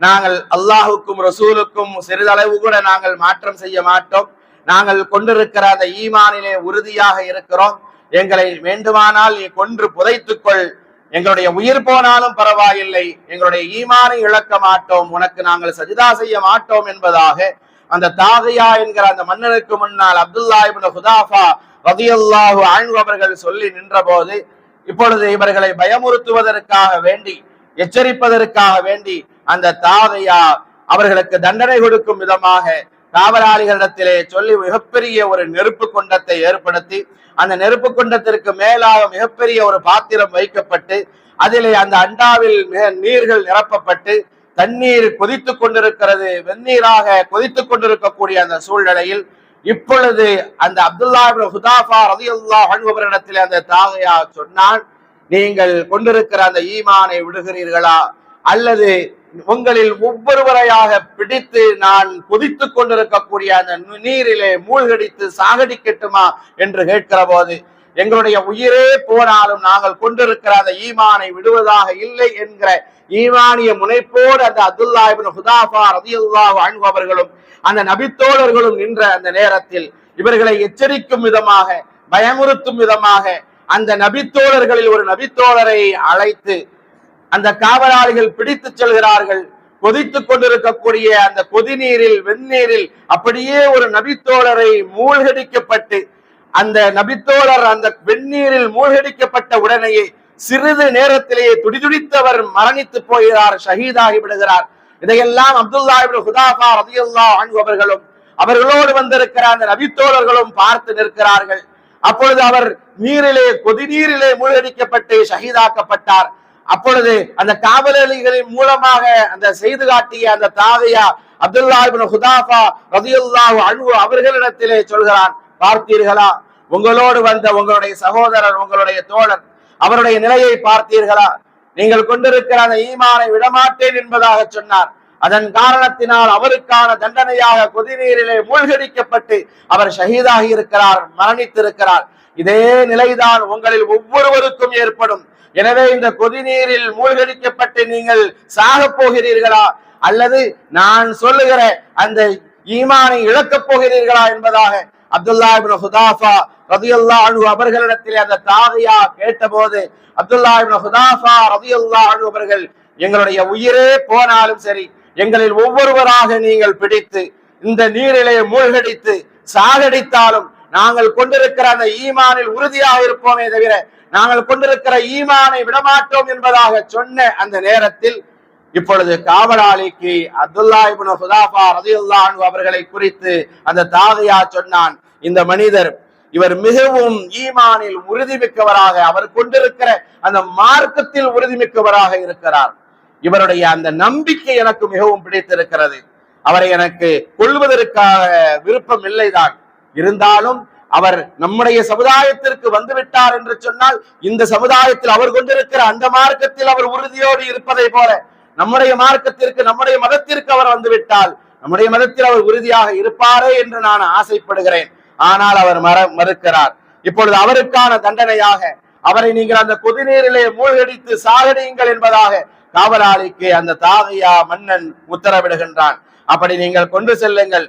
நாங்கள் அல்லாஹுக்கும் ரசூலுக்கும் சிறிதளவு கூட நாங்கள் மாற்றம் செய்ய மாட்டோம். நாங்கள் கொண்டிருக்கிற அந்த ஈமானிலே உறுதியாக இருக்கிறோம். எங்களை வேண்டுமானால் நீ கொன்று புதைத்துக்கொள், எங்களுடைய உயிர் போனாலும் பரவாயில்லை, எங்களுடைய ஈமானை இழக்க மாட்டோம், உனக்கு நாங்கள் சஜிதா செய்ய மாட்டோம் என்பதாக அந்த தாகியா என்கிற அந்த மன்னனுக்கு முன்னால் அப்துல்லா இப்னு ஹுதாஃபா ரலியல்லாஹு அன்ஹு அவர்கள் சொல்லி நின்ற போது, இப்பொழுது இவர்களை பயமுறுத்துவதற்காக வேண்டி, எச்சரிப்பதற்காக வேண்டி அந்த தாகியா அவர்களுக்கு தண்டனை கொடுக்கும் விதமாக காவலாளிகளிடத்திலே சொல்லி மிகப்பெரிய ஒரு நெருப்பு குண்டத்தை ஏற்படுத்தி, அந்த நெருப்பு குண்டத்திற்கு மேலாக மிகப்பெரிய ஒரு பாத்திரம் வைக்கப்பட்டு அதிலே அந்த அண்டாவில் நீர்கள் நிரப்பப்பட்டு தண்ணீர் கொதித்துக் கொண்டிருக்கிறது. வெந்நீராக கொதித்துக் கொண்டிருக்கக்கூடிய அந்த சூழ்நிலையில் இப்பொழுது அந்த அப்துல்லா இப்னு ஹுதாஃபா ரலியல்லாஹு அன்ஹு அவர்களிடத்தில் அந்த தாகியா சொன்னான், நீங்கள் கொண்டிருக்கிற அந்த ஈமானை விடுகிறீர்களா, அல்லது உங்களில் ஒவ்வொருவரையாக பிடித்து நான் கொதித்துக் கொண்டிருக்கக்கூடிய அந்த நீரிலே மூழ்கடித்து சாகடிக்கட்டுமா என்று கேட்கிற போது, எங்களுடைய உயிரே போனாலும் நாங்கள் கொண்டிருக்கிற அந்த ஈமானை விடுவதாக இல்லை என்கிற ஈமானிய முனைப்போடு அந்த அப்துல்லா இப்னு ஹுதாஃபா ரலியல்லாஹு அன்ஹு அவர்களும் அந்த நபித்தோழர்களும் நின்ற அந்த நேரத்தில் இவர்களை எச்சரிக்கும் விதமாக, பயமுறுத்தும் விதமாக அந்த நபித்தோழர்களில் ஒரு நபித்தோழரை அழைத்து அந்த காவலாளிகள் பிடித்து செல்கிறார்கள். கொதித்துக் கொண்டிருக்கக்கூடிய அந்த கொதிநீரில், வெந்நீரில் அப்படியே ஒரு நபித்தோழரை மூழ்கடிக்கப்பட்டு, அந்த நபித்தோழர் அந்த வெந்நீரில் மூழ்கடிக்கப்பட்ட உடனேயே சிறிது நேரத்திலேயே துடிதுடித்தவர் மரணித்து போகிறார், ஷஹீதாகி விடுகிறார். இதையெல்லாம் அப்துல்லா இப்னு ஹுதாஃபா ரலியல்லாஹு அன்ஹு அவர்களும் அவர்களோடு வந்திருக்கிற அந்த நபித்தோழர்களும் பார்த்து நிற்கிறார்கள். அப்பொழுது அவர் நீரிலே, கொதிநீரிலே மூழ்கடிக்கப்பட்டு ஷஹீதாக்கப்பட்டார். அப்பொழுது அந்த காவலாளிகளின் மூலமாக அந்த செய்து காட்டிய அந்த தாகையா அப்துல்லா இப்னு ஹுதாஃபா ரலியல்லாஹு அன்ஹு அவர்களிடத்திலே சொல்கிறான், பார்த்தீர்களா, உங்களோடு வந்த உங்களுடைய சகோதரர், உங்களுடைய தோழர், அவருடைய நிலையை பார்த்தீர்களா? நீங்கள் கொண்டிருக்கிற அந்த ஈமானை விடமாட்டேன் என்பதாக சொன்னார். அதன் காரணத்தினால் அவருக்கான தண்டனையாக கொதிநீரிலே மூழ்கடிக்கப்பட்டு அவர் ஷஹீதாகி இருக்கிறார், மரணித்திருக்கிறார். இதே நிலைதான் உங்களில் ஒவ்வொருவருக்கும் ஏற்படும். எனவே இந்த கொதிநீரில் மூழ்கடிக்கப்பட்டு நீங்கள் சாக போகிறீர்களா, அல்லது நான் சொல்லுகிற அந்த ஈமானை இழக்கப் போகிறீர்களா என்பதாக அப்துல்லா இப்னு ஹுதாஃபா ரலியல்லாஹு அன்ஹு அவர்களிடத்தில் அந்த தாகியா கேட்டபோது, அப்துல்லா இப்னு ஹுதாஃபா ரலியல்லாஹு அன்ஹு அவர்கள், எங்களுடைய உயிரே போனாலும் சரி, எங்களில் ஒவ்வொருவராக நீங்கள் பிடித்து இந்த நீரிலே மூழ்கடித்து சாகடித்தாலும் நாங்கள் கொண்டிருக்கிற அந்த ஈமானில் உறுதியாக இருப்போமே தவிர நாங்கள் கொண்டிருக்கிற ஈமானை விடமாட்டோம் என்பதாக சொன்ன அந்த நேரத்தில் இப்பொழுது காவலாளிக்கு அப்துல்லா இப்னு ஹுதாஃபா ரலியல்லாஹு அன்ஹு அவர்களை குறித்து அந்த தாகியா சொன்னான், இந்த மனிதர், இவர் மிகவும் ஈமானில் உறுதிமிக்கவராக, அவர் கொண்டிருக்கிற அந்த மார்க்கத்தில் உறுதிமிக்கவராக இருக்கிறார். இவருடைய அந்த நம்பிக்கை எனக்கு மிகவும் பிடித்திருக்கிறது. அவரை எனக்கு கொள்வதற்காக விருப்பம் இல்லைதான், இருந்தாலும் அவர் நம்முடைய சமுதாயத்திற்கு வந்துவிட்டார் என்று சொன்னால் இந்த சமுதாயத்தில் அவர் கொண்டிருக்கிற அந்த மார்க்கத்தில் அவர் உறுதியோடு இருப்பதை போல நம்முடைய மார்க்கத்திற்கு, நம்முடைய மதத்திற்கு அவர் வந்துவிட்டால் நம்முடைய மதத்தில் அவர் உறுதியாக இருப்பாரே என்று நான் ஆசைப்படுகிறேன். ஆனால் அவர் மறுக்கிறார். இப்பொழுது அவருக்கான தண்டனையாக அவரை நீங்கள் அந்த கொதிநீரிலே மூழ்கடித்து சாகடியுங்கள் என்பதாக காவலாளிக்கு அந்த தாகியா மன்னன் உத்தரவிடுகின்றான். அப்படி நீங்கள் கொண்டு செல்லுங்கள்.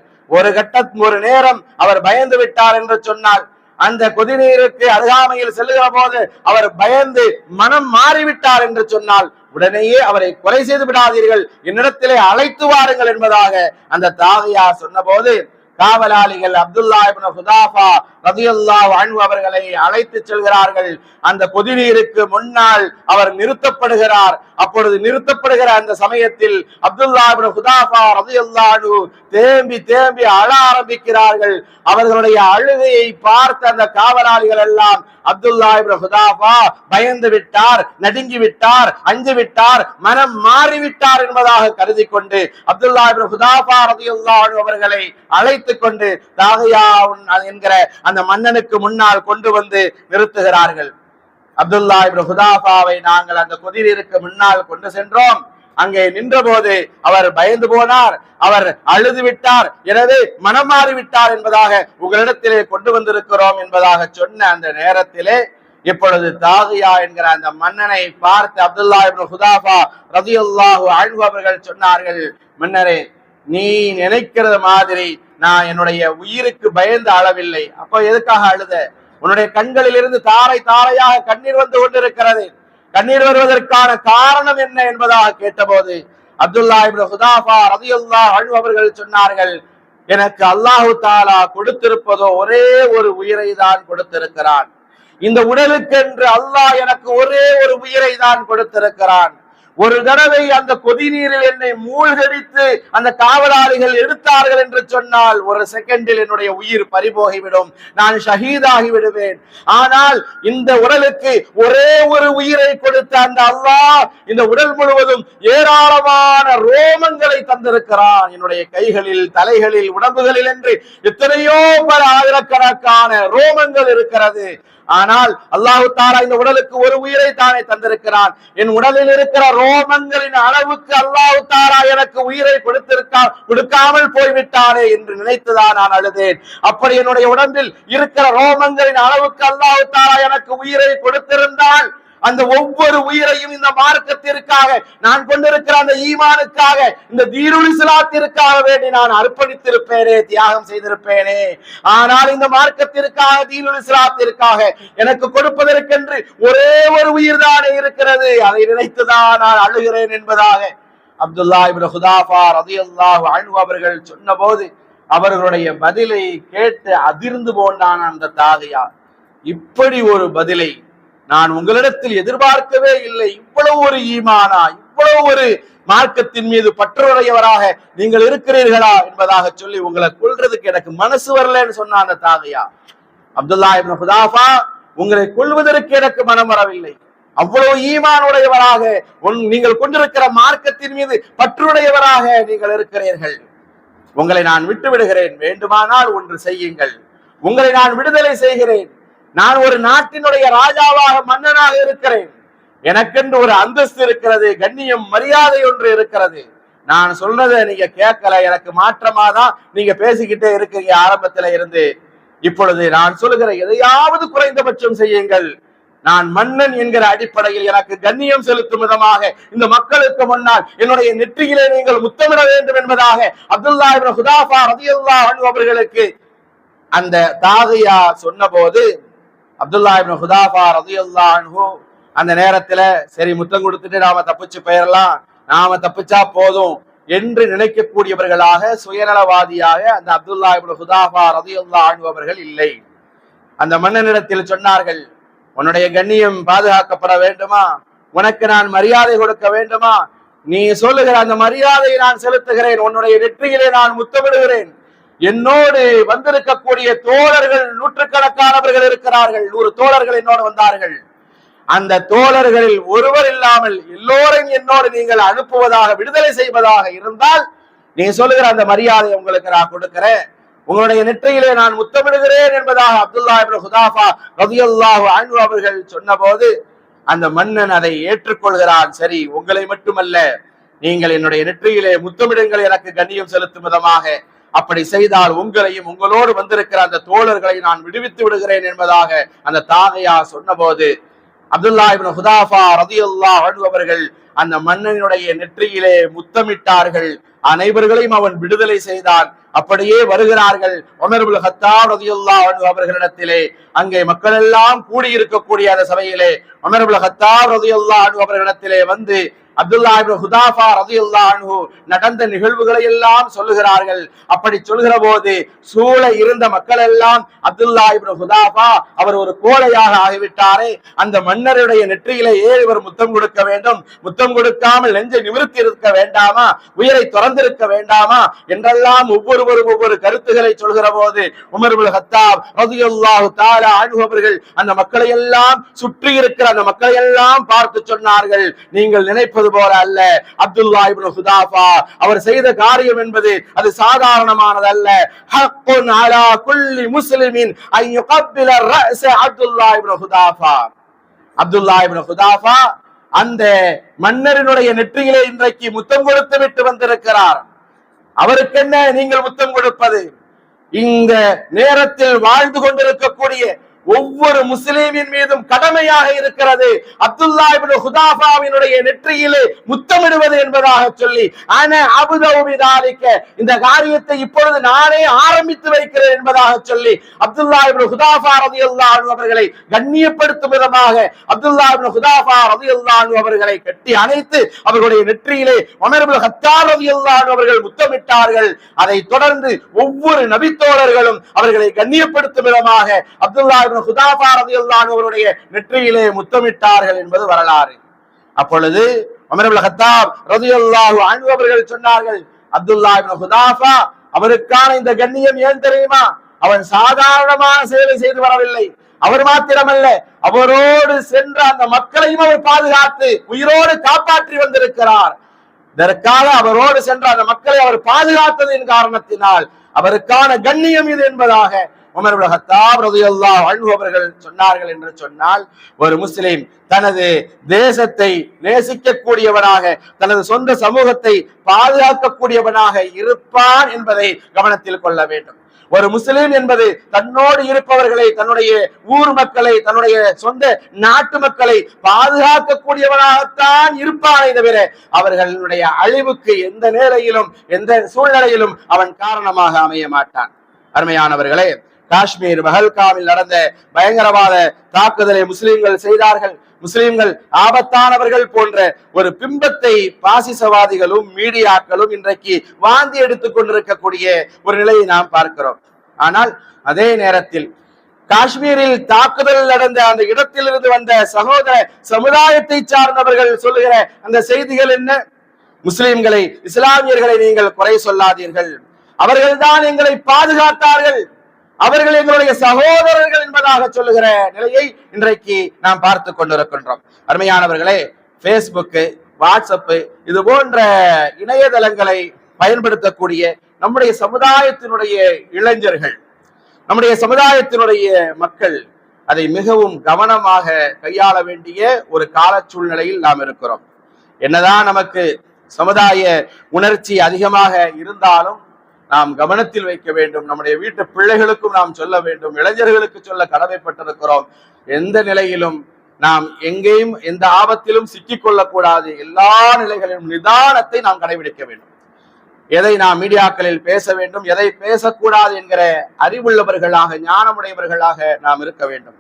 ஒரு நேரம் அவர் பயந்து விட்டார் என்று சொன்னால், அந்த கொதிநீருக்கு அருகாமையில் செல்லுகிற போது அவர் பயந்து மனம் மாறிவிட்டார் என்று சொன்னால் உடனேயே அவரை கொலை செய்து விடாதீர்கள், என்னிடத்திலே அழைத்து வாருங்கள் என்பதாக அந்த தாகியா சொன்னபோது காவலாளிகள் அப்துல்லா இப்னு ஹுதாஃபா ரலியல்லாஹு அன்ஹு அவர்களை அழைத்து செல்கிறார்கள். அந்த கொதிநீருக்கு முன்னால் அவர் நிறுத்தப்படுகிறார். அப்பொழுது நிறுத்தப்படுகிற அந்த சமயத்தில் அப்துல்லா இப்னு ஹுதாஃபா ரலியல்லாஹு அன்ஹு தேம்பி தேம்பி அழ ஆரம்பிக்கிறார்கள். அவர்களுடைய அழுகையை பார்த்த அந்த காவலாளிகள் எல்லாம் அப்துல்லா இப்னு ஹுதாஃபா பயந்து விட்டார், நடுங்கி விட்டார், அஞ்சு விட்டார், மனம் மாறிவிட்டார் என்பதாக கருதி கொண்டு அப்துல்லா இப்னு ஹுதாஃபா ரலியல்லாஹு அன்ஹு அவர்களை அழைத்துக் கொண்டு தாகியா என்கிற அந்த மன்னனுக்கு முன்னால் கொண்டு வந்து நிறுத்துகிறார்கள். அப்துல்லா இப்னு ஹுதாஃபாவை நாங்கள் அந்த கொதிநீருக்கு முன்னால் கொண்டு சென்றோம். அங்கே நின்ற போது அவர் பயந்து போனார், அவர் அழுது விட்டார், எனவே மனம் மாறிவிட்டார் என்பதாக உங்களிடத்திலே கொண்டு வந்திருக்கிறோம் என்பதாக சொன்ன அந்த நேரத்திலே இப்பொழுது தாகியா என்கிற அந்த மன்னனை பார்த்து அப்துல்லா இப்னு ஹுதாஃபா ரலியல்லாஹு அன்ஹு அவர்கள் சொன்னார்கள், மன்னரே, நீ நினைக்கிறது மாதிரி நான் என்னுடைய உயிருக்கு பயந்து அழவில்லை. அப்போ எதுக்காக அழுத? உன்னுடைய கண்களில் இருந்து தாரை தாரையாக கண்ணீர் வந்து கொண்டிருக்கிறது. கண்ணீர் வருவதற்கான காரணம் என்ன என்பதாக கேட்டபோது அப்துல்லா இப்னு ஹுதாஃபா ரலியல்லாஹு அன்ஹு அவர்கள் சொன்னார்கள், எனக்கு அல்லாஹு தஆலா கொடுத்திருப்பதோ ஒரே ஒரு உயிரை தான் கொடுத்திருக்கிறான். இந்த உடலுக்கென்று அல்லாஹ் எனக்கு ஒரே ஒரு உயிரை தான் கொடுத்திருக்கிறான். ஒரு தடவை அந்த கொதிநீரில் என்னை மூழ்கடித்து அந்த காவலாளிகள் எடுத்தார்கள் என்று சொன்னால் ஒரு செகண்டில் என்னுடைய உயிர் பறிபோகிவிடும், நான் ஷஹீதாகி விடுவேன். ஆனால் இந்த உடலுக்கு ஒரே ஒரு உயிரை கொடுத்த அந்த அல்லாஹ் இந்த உடல் முழுவதும் ஏராளமான ரோமங்களை தந்திருக்கிறான். என்னுடைய கைகளில், தலைகளில், உடம்புகளில் என்று எத்தனையோ பல ஆயிரக்கணக்கான ரோமங்கள் இருக்கிறது. ஆனால் அல்லாஹு தஆலா இந்த உடலுக்கு ஒரு உயிரை தானே தந்திருக்கிறான். என் உடலில் இருக்கிற ரோமங்களின் அளவுக்கு அல்லாஹு தஆலா எனக்கு உயிரை கொடுக்காமல் போய்விட்டானே என்று நினைத்துதான் நான் அழுதேன். அப்படி என்னுடைய உடம்பில் இருக்கிற ரோமங்களின் அளவுக்கு அல்லாஹு தஆலா எனக்கு உயிரை கொடுத்திருந்தால் அந்த ஒவ்வொரு உயிரையும் இந்த மார்க்கத்திற்காக, நான் கொண்டிருக்கிற அந்த ஈமானுக்காக, இந்த தீனுல் இஸ்லாத்திற்காக வேண்டி நான் அர்ப்பணித்திருப்பேனே, தியாகம் செய்திருப்பேனே. ஆனால் இந்த மார்க்கத்திற்காக, தீனுல் இஸ்லாத்திற்காக எனக்கு கொடுப்பதற்கென்று ஒரே ஒரு உயிர் தானே இருக்கிறது. அதை நினைத்துதான் நான் அழுகிறேன் என்பதாக அப்துல்லா இப்னு ஹுதாஃபா ரலியல்லாஹு அன்ஹு அவர்கள் சொன்னபோது அவர்களுடைய பதிலை கேட்டு அதிர்ந்து போனான் அந்த தாகியா. இப்படி ஒரு பதிலை நான் உங்களிடத்தில் எதிர்பார்க்கவே இல்லை. இவ்வளவு ஒரு ஈமானா, இவ்வளவு ஒரு மார்க்கத்தின் மீது பற்றுடையவராக நீங்கள் இருக்கிறீர்களா என்பதாக சொல்லி உங்களை கொல்றதுக்கு எனக்கு மனசு வரலன்னு சொன்ன அந்த தாகியா. அப்துல்லா இப்னு ஹுதாஃபா, உங்களை கொல்வதற்கு எனக்கு மனம் வரவில்லை. அவ்வளவு ஈமானுடையவராக நீங்கள் கொண்டிருக்கிற மார்க்கத்தின் மீது பற்றுடையவராக நீங்கள் இருக்கிறீர்கள். உங்களை நான் விட்டு விடுகிறேன், வேண்டுமானால் ஒன்று செய்யுங்கள், உங்களை நான் விடுதலை செய்கிறேன். நான் ஒரு நாட்டினுடைய ராஜாவாக, மன்னனாக இருக்கிறேன். எனக்கென்று ஒரு அந்தஸ்து இருக்கிறது, கண்ணியம், மரியாதை ஒன்று இருக்கிறது. நான் சொல்றதை நீங்க கேட்கல, எனக்கு மாற்றமாதான் நீங்க பேசிக்கிட்டே இருக்கீங்க ஆரம்பத்துல இருந்து. இப்பொழுது நான் சொல்லுகிற எதையாவது குறைந்தபட்சம் செய்யுங்கள். நான் மன்னன் என்கிற அடிப்படையில் எனக்கு கண்ணியம் செலுத்தும் விதமாக இந்த மக்களுக்கு முன்னால் என்னுடைய நெற்றியிலே நீங்கள் முத்தமிட வேண்டும் என்பதாக அப்துல்லா இப்னு ஹுதாஃபா ரலியல்லாஹு அன்ஹு அவர்களுக்கு அந்த தாகியா சொன்ன போது, அப்துல்லா இப்னு ஹுதாஃபா ரலியல்லாஹு அன்ஹு அந்த நேரத்துல சரி முத்தம் கொடுத்துட்டு நாம தப்பிச்சு போயிடலாம், நாம தப்பிச்சா போதும் என்று நினைக்கக்கூடியவர்களாக, சுயநலவாதியாக அந்த அப்துல்லா இப்னு ஹுதாஃபா ரலியல்லாஹு அன்ஹு அவர்கள் இல்லை. அந்த மன்னனிடத்தில் சொன்னார்கள், உன்னுடைய கண்ணியம் பாதுகாக்கப்பட வேண்டுமா, உனக்கு நான் மரியாதை கொடுக்க வேண்டுமா, நீ சொல்லுகிற அந்த மரியாதையை நான் செலுத்துகிறேன், உன்னுடைய நெற்றியிலே நான் முத்தமிடுகிறேன். என்னோடு வந்திருக்கக்கூடிய தோழர்கள் நூற்றுக்கணக்கானவர்கள் இருக்கிறார்கள், 100 தோழர்கள் என்னோடு வந்தார்கள். அந்த தோழர்களில் ஒருவர் இல்லாமல் எல்லோரையும் என்னோடு நீங்கள் அனுப்புவதாக, விடுதலை செய்வதாக இருந்தால் நீ சொல்லுகிற அந்த மரியாதை உங்களுக்கு நான் கொடுக்கிறேன், உங்களுடைய நெற்றியிலே நான் முத்தமிடுகிறேன் என்பதாக அப்துல்லா இப்னு ஹுதாஃபா ரலியல்லாஹு அன்ஹு அவர்கள் சொன்னபோது அந்த மன்னன் அதை ஏற்றுக்கொள்கிறான். சரி, உங்களை மட்டுமல்ல, நீங்கள் என்னுடைய நெற்றியிலே முத்தமிடுங்கள் எனக்கு கண்ணியம் செலுத்தும் விதமாக. அப்படி செய்தால் உங்களையும் உங்களோடு வந்திருக்கிற அந்த தோழர்களை நான் விடுவித்து விடுகிறேன் என்பதாக அந்த தாகையா சொன்னபோது அப்துல்லா இப்னு ஹுதாஃபா ரலியல்லாஹு அன்ஹு அவர்கள் அந்த மன்னனுடைய நெற்றியிலே முத்தமிட்டார்கள். அனைவர்களையும் அவன் விடுதலை செய்தான். அப்படியே வருகிறார்கள் உமர் இப்னு கத்தாப் ரலியல்லாஹு அன்ஹு அவர்களிடத்திலே. அங்கே மக்கள் எல்லாம் கூடியிருக்கக்கூடிய அந்த சபையிலே உமர் இப்னு கத்தாப் ரலியல்லாஹு அன்ஹு அவர்களிடத்திலே வந்து அப்துல்லா இப்னு ஹுதாஃபா ரலியல்லாஹு அன்ஹு நடந்த நிகழ்வுகளை எல்லாம் சொல்லுகிறார்கள். அப்படி சொல்கிற போது சூழ இருந்த மக்கள் எல்லாம், அப்துல்லா இப்னு ஹுதாஃபா அவர் ஒரு கோழையாக ஆகிவிட்டாரே, அந்த மன்னருடைய நெற்றியிலே இவர் முத்தம் கொடுக்க வேண்டும், முத்தம் கொடுக்காமல் நெஞ்சை நிமிர்த்தி இருக்க வேண்டாமா, உயிரை துறந்திருக்க வேண்டாமா என்றெல்லாம் ஒவ்வொருவரும் ஒவ்வொரு கருத்துக்களை சொல்கிற போது உமர் இப்னு கத்தாப் ரலியல்லாஹு தஆலா அன்ஹு அவர்கள் அந்த மக்களை எல்லாம், சுற்றி இருக்கிற அந்த மக்களை எல்லாம் பார்த்து சொன்னார்கள், நீங்கள் நினைப்பது போல அல்ல, அப்துல்லா இப்னு ஹுதாஃபா அவர் செய்த காரியம் என்பது அது சாதாரணமானதல்ல. ஹக்குன் அலா குல்லி முஸ்லிமின் அன் யுகப்பில ரஅஸ அப்துல்லா இப்னு ஹுதாஃபா. அப்துல்லா இப்னு ஹுதாஃபா அந்த மன்னரினுடைய நெற்றியிலே இன்றைக்கு முத்தம் கொடுத்து விட்டு வந்திருக்கிறார். அவருக்கு என்ன நீங்கள் முத்தம் கொடுப்பது? இந்த நேரத்தில் வாழ்ந்து கொண்டிருக்கக்கூடிய ஒவ்வொரு முஸ்லிமின் மீதும் கடமையாக இருக்கிறது அப்துல்லா இப்னு ஹுதாஃபாவினுடைய நெற்றியிலே முத்தமிடுவது என்பதாக சொல்லி, ஆனா அபுதவு பிதாலிக, இந்த காரியத்தை இப்பொழுது நானே ஆரம்பித்து வைக்கிறேன் என்பதாக சொல்லி அப்துல்லா இப்னு ஹுதாஃபா ரலியல்லாஹு அன்ஹு அவர்களை கண்ணியப்படுத்தும் விதமாக அப்துல்லா இப்னு ஹுதாஃபா ரலியல்லாஹு அன்ஹு அவர்களை கட்டி அணைத்து அவர்களுடைய நெற்றியிலே உமர் இப்னு கத்தாப் ரலியல்லாஹு அன்ஹு அவர்கள் முத்தமிட்டார்கள். அதை தொடர்ந்து ஒவ்வொரு நபித்தோழர்களும் அவர்களை கண்ணியப்படுத்தும் விதமாக அப்துல்லா ஹுதாஃபா ரலியல்லாஹு அன்ஹு அவருடைய நெற்றியிலே முத்தமிட்டார்கள் என்பது வரலாறு. அப்பொழுது உமர் இப்னு கத்தாப் ரலியல்லாஹு அன்ஹு அவர்கள் சொன்னார்கள், அப்துல்லா இப்னு ஹுதாஃபா அவருக்கான இந்த கண்ணியம் ஏன் தெரியுமா? அவன் சாதாரணமான செயலை செய்து வரவில்லை. அவர் மாத்திரமல்ல, அவரோடு சென்ற அந்த மக்களையும் அவர் பாதுகாத்து உயிரோடு காப்பாற்றி வந்திருக்கிறார். இதற்காக அவரோடு சென்ற அந்த மக்களை அவர் பாதுகாத்ததின் காரணத்தினால் அவருக்கான கண்ணியம் இது என்பதாக உமர் இப்னு கத்தாப் ரலியல்லாஹு அன்ஹு அவர்கள் சொன்னார்கள் என்று சொன்னால், ஒரு முஸ்லிம் தனது தேசத்தை நேசிக்கக்கூடியவனாக, தனது சொந்த சமூகத்தை பாதுகாக்கக்கூடியவனாக இருப்பான் என்பதை கவனத்தில் கொள்ள வேண்டும். ஒரு முஸ்லிம் என்பது தன்னோடு இருப்பவர்களை, தன்னுடைய ஊர் மக்களை, தன்னுடைய சொந்த நாட்டு மக்களை பாதுகாக்கக்கூடியவனாகத்தான் இருப்பானே தவிர அவர்களுடைய அழிவுக்கு எந்த நேரையிலும் எந்த சூழ்நிலையிலும் அவன் காரணமாக அமைய மாட்டான். அருமையானவர்களே, காஷ்மீர் பஹல்காமில் நடந்த பயங்கரவாத தாக்குதலை முஸ்லிம்கள் செய்தார்கள். முஸ்லிம்கள் ஆபத்தானவர்கள் போன்ற ஒரு பிம்பத்தை பாசிசவாதிகளும் மீடியாக்களும் இன்றைக்கு வாந்தி எடுத்துக் கொண்டிருக்கக்கூடிய ஒரு நிலையை நாம் பார்க்கிறோம். ஆனால் அதே நேரத்தில் காஷ்மீரில் தாக்குதல் நடந்த அந்த இடத்திலிருந்து வந்த சகோதர சமுதாயத்தை சார்ந்தவர்கள் சொல்லுகிற அந்த செய்திகள் என்ன? முஸ்லிம்களை, இஸ்லாமியர்களை நீங்கள் குறை சொல்லாதீர்கள், அவர்கள்தான் எங்களை பாதுகாத்தார்கள், அவர்கள் எங்களுடைய சகோதரர்கள் என்பதாக சொல்லுகிற நிலையை இன்றைக்கு நாம் பார்த்து கொண்டிருக்கின்றோம். அருமையானவர்களே, பேஸ்புக்கு, வாட்ஸ்அப்பு இது போன்ற இணையதளங்களை பயன்படுத்தக்கூடிய நம்முடைய சமுதாயத்தினுடைய இளைஞர்கள், நம்முடைய சமுதாயத்தினுடைய மக்கள் அதை மிகவும் கவனமாக கையாள வேண்டிய ஒரு கால சூழ்நிலையில் நாம் இருக்கிறோம். என்னதான் நமக்கு சமுதாய உணர்ச்சி அதிகமாக இருந்தாலும் நாம் கவனத்தில் வைக்க வேண்டும். நம்முடைய வீட்டு பிள்ளைகளுக்கும் நாம் சொல்ல வேண்டும், இளைஞர்களுக்கு சொல்ல கடமைப்பட்டிருக்கிறோம். எந்த நிலையிலும் நாம் எங்கேயும் எந்த ஆபத்திலும் சிக்கிக் கொள்ளக்கூடாது. எல்லா நிலைகளிலும் நிதானத்தை நாம் கடைபிடிக்க வேண்டும். எதை நாம் மீடியாக்களில் பேச வேண்டும், எதை பேசக்கூடாது என்கிற அறிவுள்ளவர்களாக, ஞானமுடையவர்களாக நாம் இருக்க வேண்டும்.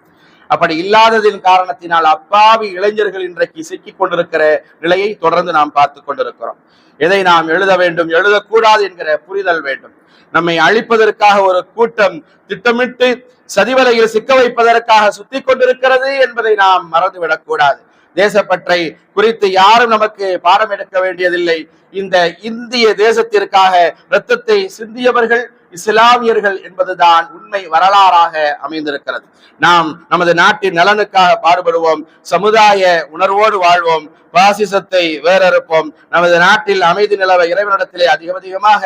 அப்படி இல்லாததின் காரணத்தினால் அப்பாவி இளைஞர்கள் இன்றைக்கு சிக்கிக் கொண்டிருக்கிற நிலையை தொடர்ந்து நாம் பார்த்து கொண்டிருக்கிறோம். எதை நாம் எழுத வேண்டும், எழுதக்கூடாது என்கிற புரிதல் வேண்டும். நம்மை அழிப்பதற்காக ஒரு கூட்டம் திட்டமிட்டு சதிவலையில் சிக்க வைப்பதற்காக சுத்தி கொண்டிருக்கிறது என்பதை நாம் மறந்துவிடக் கூடாது. தேசப்பற்றை குறித்து யாரும் நமக்கு பாடம் எடுக்க வேண்டியதில்லை. இந்த இந்திய தேசத்திற்காக இரத்தத்தை சிந்தியவர்கள் இஸ்லாமியர்கள் என்பதுதான் உண்மை வரலாறாக அமைந்திருக்கிறது. நாம் நமது நாட்டின் நலனுக்காக பாடுபடுவோம், சமுதாய உணர்வோடு வாழ்வோம், பாசிசத்தை வேறறுப்போம், நமது நாட்டில் அமைதி நிலவ இறைவனிடத்திலே அதிகமாக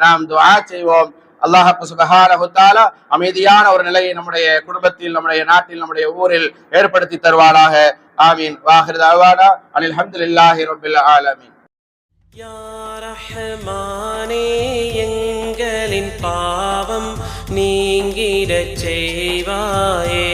நாம் துஆ செய்வோம். அல்லாஹ் சுப்ஹானஹு வ தஆலா அமைதியான ஒரு நிலையை நம்முடைய குடும்பத்தில், நம்முடைய நாட்டில், நம்முடைய ஊரில் ஏற்படுத்தி தருவாராக. ஆமீன். வாஹிர் தஅவானா அனில் ஹம்துலில்லாஹி ரப்பில் ஆலமீன். யா ரஹ்மானே, எங்களின் பாவம் நீங்கிடச் செய்வாயே.